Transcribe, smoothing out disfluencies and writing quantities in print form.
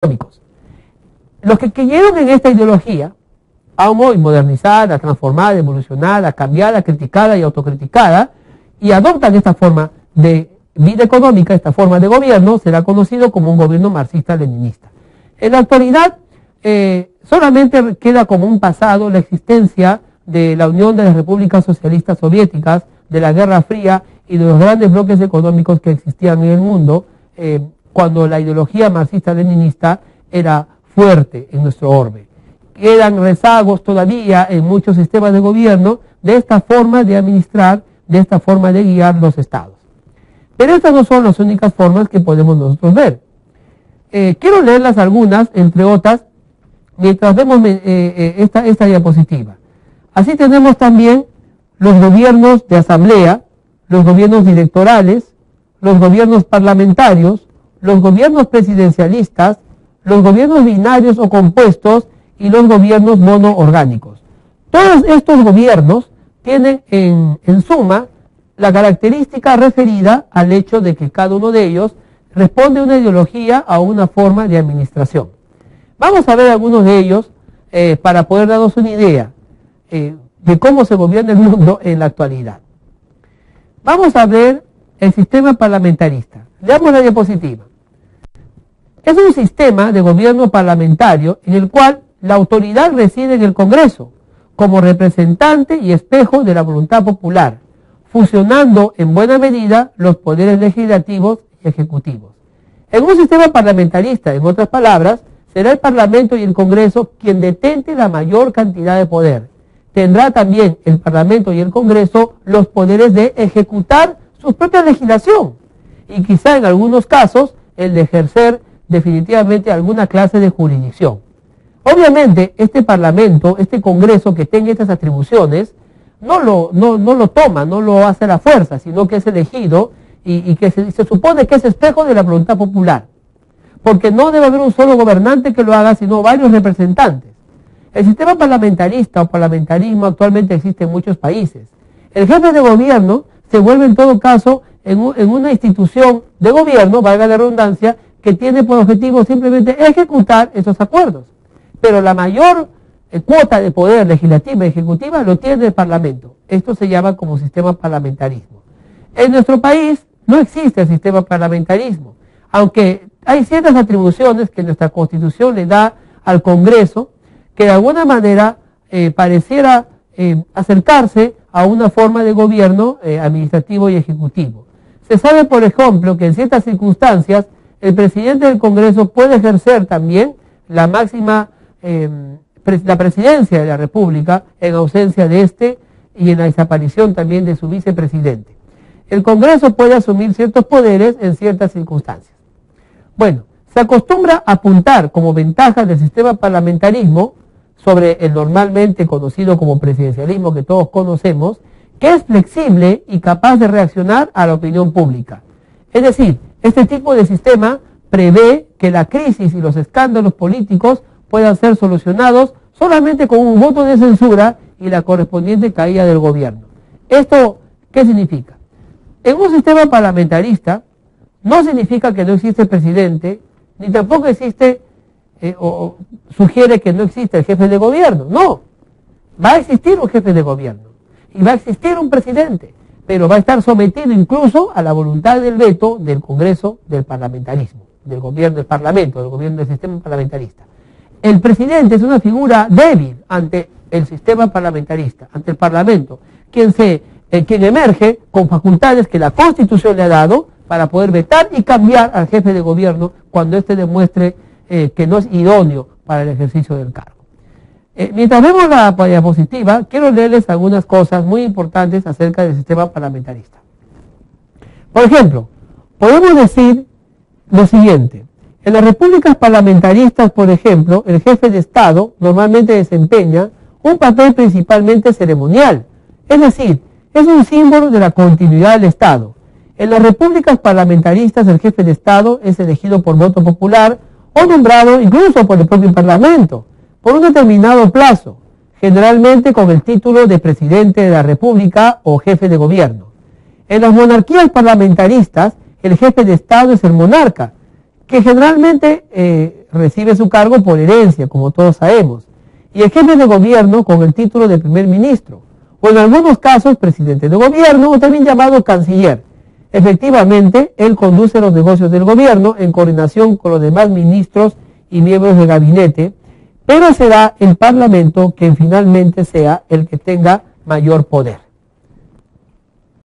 económicos. Los que creyeron en esta ideología, hoy modernizada, transformada, evolucionada, cambiada, criticada y autocriticada, y adoptan esta forma de vida económica, esta forma de gobierno, será conocido como un gobierno marxista-leninista. En la actualidad, solamente queda como un pasado la existencia de la Unión de las Repúblicas Socialistas Soviéticas, de la Guerra Fría y de los grandes bloques económicos que existían en el mundo, cuando la ideología marxista-leninista era fuerte en nuestro orbe. Quedan rezagos todavía en muchos sistemas de gobierno de esta forma de administrar, de esta forma de guiar los estados. Pero estas no son las únicas formas que podemos nosotros ver. Quiero leerlas algunas, entre otras, mientras vemos esta diapositiva. Así tenemos también los gobiernos de asamblea, los gobiernos directorales, los gobiernos parlamentarios, los gobiernos presidencialistas, los gobiernos binarios o compuestos y los gobiernos monoorgánicos. Todos estos gobiernos tienen en suma la característica referida al hecho de que cada uno de ellos responde a una ideología, a una forma de administración. Vamos a ver algunos de ellos para poder darnos una idea de cómo se gobierna el mundo en la actualidad. Vamos a ver el sistema parlamentarista. Leamos la diapositiva. Es un sistema de gobierno parlamentario en el cual la autoridad reside en el Congreso como representante y espejo de la voluntad popular, fusionando en buena medida los poderes legislativos y ejecutivos. En un sistema parlamentarista, en otras palabras, será el Parlamento y el Congreso quien detente la mayor cantidad de poder. Tendrá también el Parlamento y el Congreso los poderes de ejecutar su propia legislación y quizá en algunos casos el de ejercer definitivamente alguna clase de jurisdicción. Obviamente este Parlamento, este Congreso que tenga estas atribuciones, no lo toma, no lo hace a la fuerza, sino que es elegido y que se supone que es espejo de la voluntad popular. Porque no debe haber un solo gobernante que lo haga, sino varios representantes. El sistema parlamentarista o parlamentarismo actualmente existe en muchos países. El jefe de gobierno se vuelve en todo caso en una institución de gobierno, valga la redundancia, que tiene por objetivo simplemente ejecutar esos acuerdos. Pero la mayor cuota de poder legislativa y ejecutiva lo tiene el Parlamento. Esto se llama como sistema parlamentarismo. En nuestro país no existe el sistema parlamentarismo, aunque hay ciertas atribuciones que nuestra Constitución le da al Congreso, que de alguna manera pareciera acercarse a una forma de gobierno administrativo y ejecutivo. Se sabe, por ejemplo, que en ciertas circunstancias el presidente del Congreso puede ejercer también la máxima, la presidencia de la República en ausencia de este y en la desaparición también de su vicepresidente. El Congreso puede asumir ciertos poderes en ciertas circunstancias. Bueno, se acostumbra a apuntar como ventaja del sistema parlamentarismo sobre el normalmente conocido como presidencialismo que todos conocemos, que es flexible y capaz de reaccionar a la opinión pública. Es decir, este tipo de sistema prevé que la crisis y los escándalos políticos puedan ser solucionados solamente con un voto de censura y la correspondiente caída del gobierno. ¿Esto qué significa? En un sistema parlamentarista no significa que no existe el presidente, ni tampoco existe o sugiere que no existe el jefe de gobierno. No, va a existir un jefe de gobierno y va a existir un presidente, pero va a estar sometido incluso a la voluntad del veto del Congreso, del parlamentarismo, del gobierno del Parlamento, del gobierno del sistema parlamentarista. El presidente es una figura débil ante el sistema parlamentarista, ante el Parlamento, quien emerge con facultades que la Constitución le ha dado para poder vetar y cambiar al jefe de gobierno cuando éste demuestre que no es idóneo para el ejercicio del cargo. Mientras vemos la diapositiva, quiero leerles algunas cosas muy importantes acerca del sistema parlamentarista. Por ejemplo, podemos decir lo siguiente. En las repúblicas parlamentaristas, por ejemplo, el jefe de Estado normalmente desempeña un papel principalmente ceremonial, es decir, es un símbolo de la continuidad del Estado. En las repúblicas parlamentaristas el jefe de Estado es elegido por voto popular o nombrado incluso por el propio Parlamento, por un determinado plazo, generalmente con el título de presidente de la República o jefe de gobierno. En las monarquías parlamentaristas, el jefe de Estado es el monarca, que generalmente recibe su cargo por herencia, como todos sabemos, y el jefe de gobierno con el título de primer ministro, o en algunos casos presidente de gobierno, o también llamado canciller. Efectivamente, él conduce los negocios del gobierno en coordinación con los demás ministros y miembros del gabinete, pero será el Parlamento quien finalmente sea el que tenga mayor poder.